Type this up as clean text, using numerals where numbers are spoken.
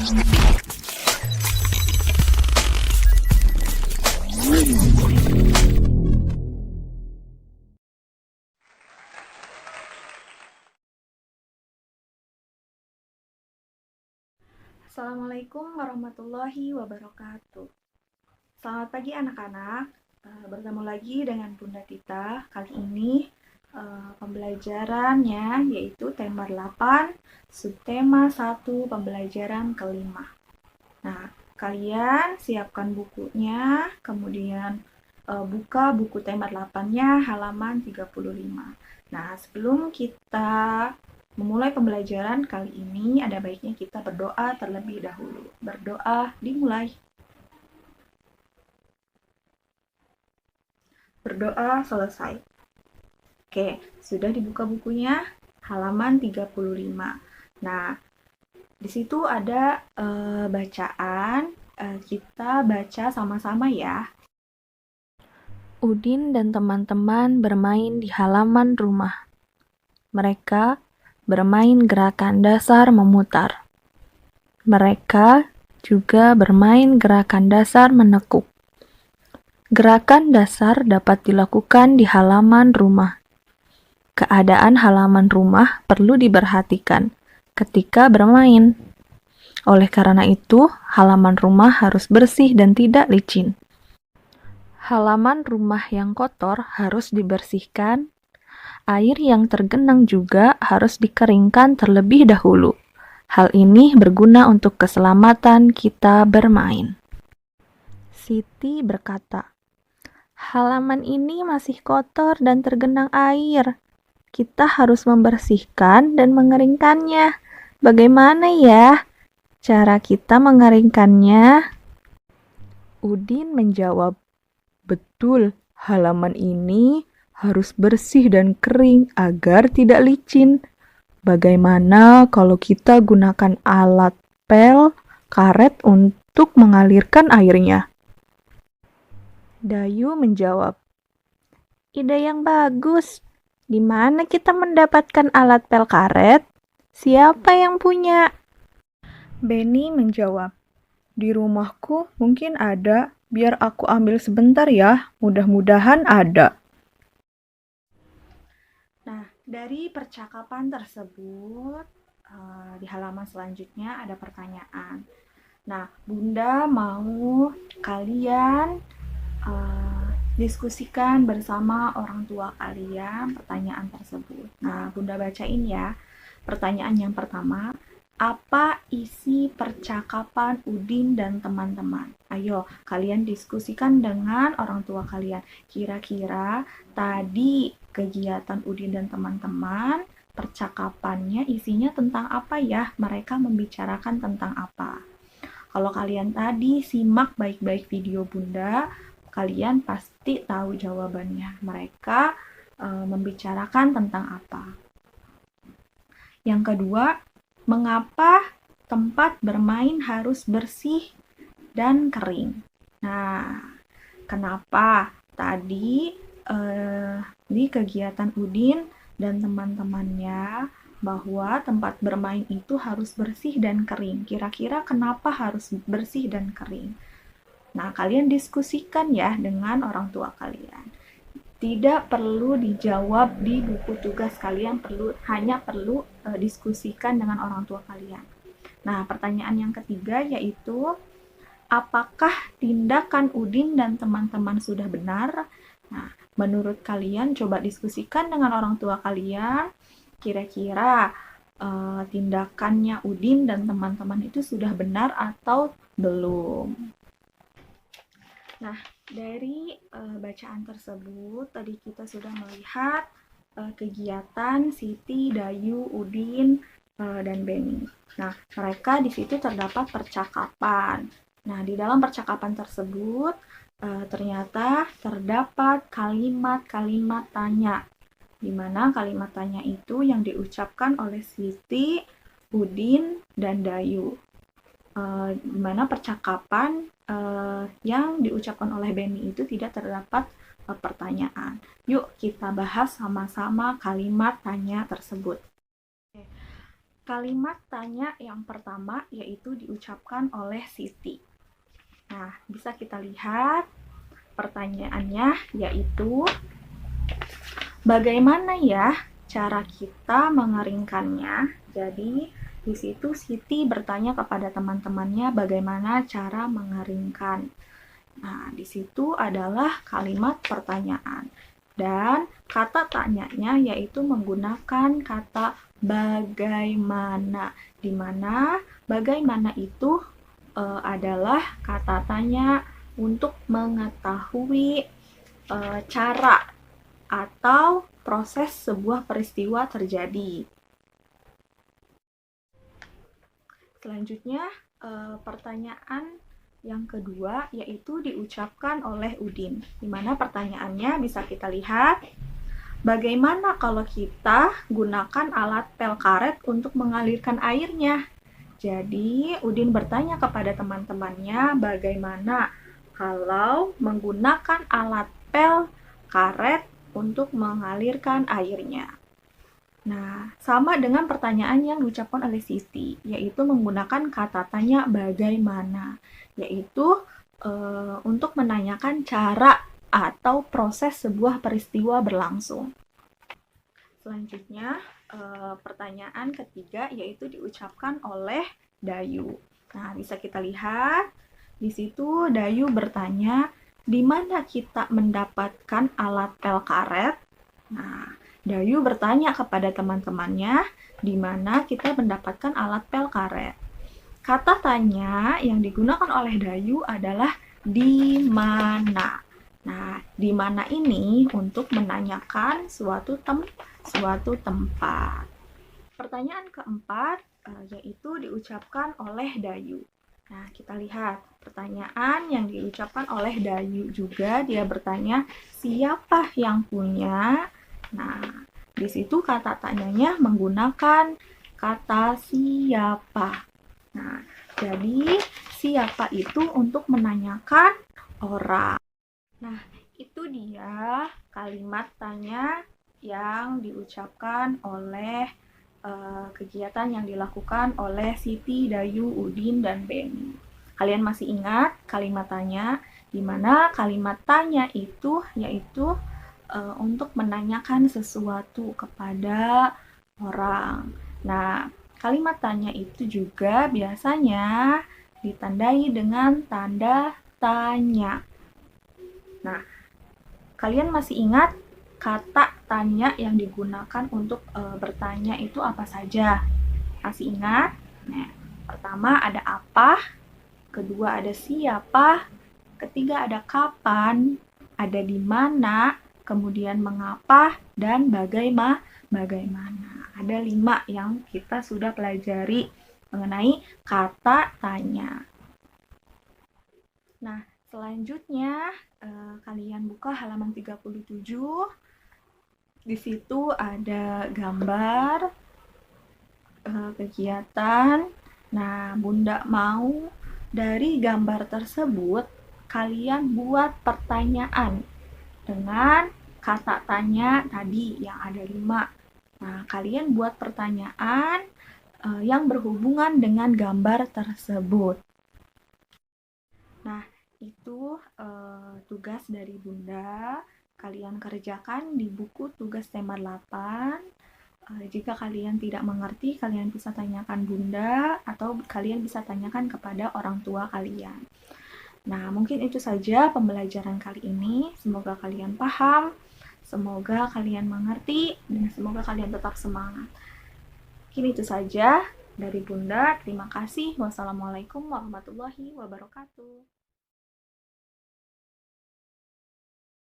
Assalamualaikum warahmatullahi wabarakatuh. Selamat pagi anak-anak. Bertemu lagi dengan Bunda Tita. Kali ini pembelajarannya yaitu tema 8, subtema 1, pembelajaran kelima. Nah, kalian siapkan bukunya, kemudian buka buku tema 8-nya halaman 35. Nah, sebelum kita memulai pembelajaran kali ini, ada baiknya kita berdoa terlebih dahulu. Berdoa dimulai. Berdoa selesai. Oke, sudah dibuka bukunya, halaman 35. Nah, di situ ada bacaan, kita baca sama-sama ya. Udin dan teman-teman bermain di halaman rumah. Mereka bermain gerakan dasar memutar. Mereka juga bermain gerakan dasar menekuk. Gerakan dasar dapat dilakukan di halaman rumah. Keadaan halaman rumah perlu diperhatikan ketika bermain. Oleh karena itu, halaman rumah harus bersih dan tidak licin. Halaman rumah yang kotor harus dibersihkan. Air yang tergenang juga harus dikeringkan terlebih dahulu. Hal ini berguna untuk keselamatan kita bermain. Siti berkata, "Halaman ini masih kotor dan tergenang air. Kita harus membersihkan dan mengeringkannya. Bagaimana ya cara kita mengeringkannya?" Udin menjawab, "Betul, halaman ini harus bersih dan kering agar tidak licin. Bagaimana kalau kita gunakan alat pel karet untuk mengalirkan airnya?" Dayu menjawab, "Ide yang bagus. Di mana kita mendapatkan alat pel karet? Siapa yang punya?" Benny menjawab, "Di rumahku mungkin ada, biar aku ambil sebentar ya, mudah-mudahan ada." Nah, dari percakapan tersebut, di halaman selanjutnya ada pertanyaan. Nah, Bunda mau kalian diskusikan bersama orang tua kalian pertanyaan tersebut. Nah, Bunda bacain ya. Pertanyaan yang pertama, apa isi percakapan Udin dan teman-teman? Ayo, kalian diskusikan dengan orang tua kalian. Kira-kira tadi kegiatan Udin dan teman-teman, percakapannya isinya tentang apa ya? Mereka membicarakan tentang apa? Kalau kalian tadi simak baik-baik video Bunda, kalian pasti tahu jawabannya. Mereka membicarakan tentang apa. Yang kedua, mengapa tempat bermain harus bersih dan kering? Nah, kenapa tadi di kegiatan Udin dan teman-temannya bahwa tempat bermain itu harus bersih dan kering. Kira-kira kenapa harus bersih dan kering? Nah, kalian diskusikan ya dengan orang tua kalian. Tidak perlu dijawab di buku tugas kalian, hanya perlu diskusikan dengan orang tua kalian. Nah, pertanyaan yang ketiga yaitu, apakah tindakan Udin dan teman-teman sudah benar? Nah, menurut kalian coba diskusikan dengan orang tua kalian, kira-kira tindakannya Udin dan teman-teman itu sudah benar atau belum? Nah, dari bacaan tersebut tadi kita sudah melihat kegiatan Siti, Dayu, Udin, dan Benny. Nah, mereka di situ terdapat percakapan. Nah, di dalam percakapan tersebut ternyata terdapat kalimat-kalimat tanya, di mana kalimat tanya itu yang diucapkan oleh Siti, Udin, dan Dayu. Di mana percakapan yang diucapkan oleh Benny itu tidak terdapat pertanyaan. Yuk kita bahas sama-sama kalimat tanya tersebut. Kalimat tanya yang pertama yaitu diucapkan oleh Siti. Nah, bisa kita lihat pertanyaannya yaitu, bagaimana ya cara kita mengeringkannya? Jadi, di situ Siti bertanya kepada teman-temannya bagaimana cara mengeringkan. Nah, di situ adalah kalimat pertanyaan. Dan kata tanyanya yaitu menggunakan kata bagaimana, di mana bagaimana itu adalah kata tanya untuk mengetahui cara atau proses sebuah peristiwa terjadi. Selanjutnya, pertanyaan yang kedua yaitu diucapkan oleh Udin, di mana pertanyaannya bisa kita lihat, bagaimana kalau kita gunakan alat pel karet untuk mengalirkan airnya? Jadi, Udin bertanya kepada teman-temannya bagaimana kalau menggunakan alat pel karet untuk mengalirkan airnya. Nah, sama dengan pertanyaan yang diucapkan oleh Siti, yaitu menggunakan kata tanya bagaimana, yaitu untuk menanyakan cara atau proses sebuah peristiwa berlangsung. Selanjutnya, pertanyaan ketiga yaitu diucapkan oleh Dayu. Nah, bisa kita lihat di situ Dayu bertanya, di mana kita mendapatkan alat pel karet? Nah, Dayu bertanya kepada teman-temannya, di mana kita mendapatkan alat pel karet. Kata tanya yang digunakan oleh Dayu adalah di mana. Nah, di mana ini untuk menanyakan suatu tempat. Pertanyaan keempat yaitu diucapkan oleh Dayu. Nah, kita lihat pertanyaan yang diucapkan oleh Dayu juga, dia bertanya, siapa yang punya? Nah, di situ kata tanyanya menggunakan kata siapa. Nah, jadi siapa itu untuk menanyakan orang. Nah, itu dia kalimat tanya yang diucapkan oleh kegiatan yang dilakukan oleh Siti, Dayu, Udin, dan Beni. Kalian masih ingat kalimat tanya? Di mana kalimat tanya itu yaitu untuk menanyakan sesuatu kepada orang. Nah, kalimat tanya itu juga biasanya ditandai dengan tanda tanya. Nah, kalian masih ingat kata tanya yang digunakan untuk bertanya itu apa saja? Masih ingat? Nah, pertama ada apa, kedua ada siapa, ketiga ada kapan, ada di mana, kemudian mengapa, dan bagaimana. Ada 5 yang kita sudah pelajari mengenai kata tanya. Nah, selanjutnya kalian buka halaman 37. Di situ ada gambar kegiatan. Nah, Bunda mau dari gambar tersebut kalian buat pertanyaan dengan kata tanya tadi yang ada 5. Nah, kalian buat pertanyaan yang berhubungan dengan gambar tersebut. Nah, itu tugas dari Bunda. Kalian kerjakan di buku tugas tema 8. Jika kalian tidak mengerti, kalian bisa tanyakan Bunda atau kalian bisa tanyakan kepada orang tua kalian. Nah, mungkin itu saja pembelajaran kali ini. Semoga kalian paham, semoga kalian mengerti, dan semoga kalian tetap semangat. Mungkin itu saja dari Bunda. Terima kasih. Wassalamualaikum warahmatullahi wabarakatuh.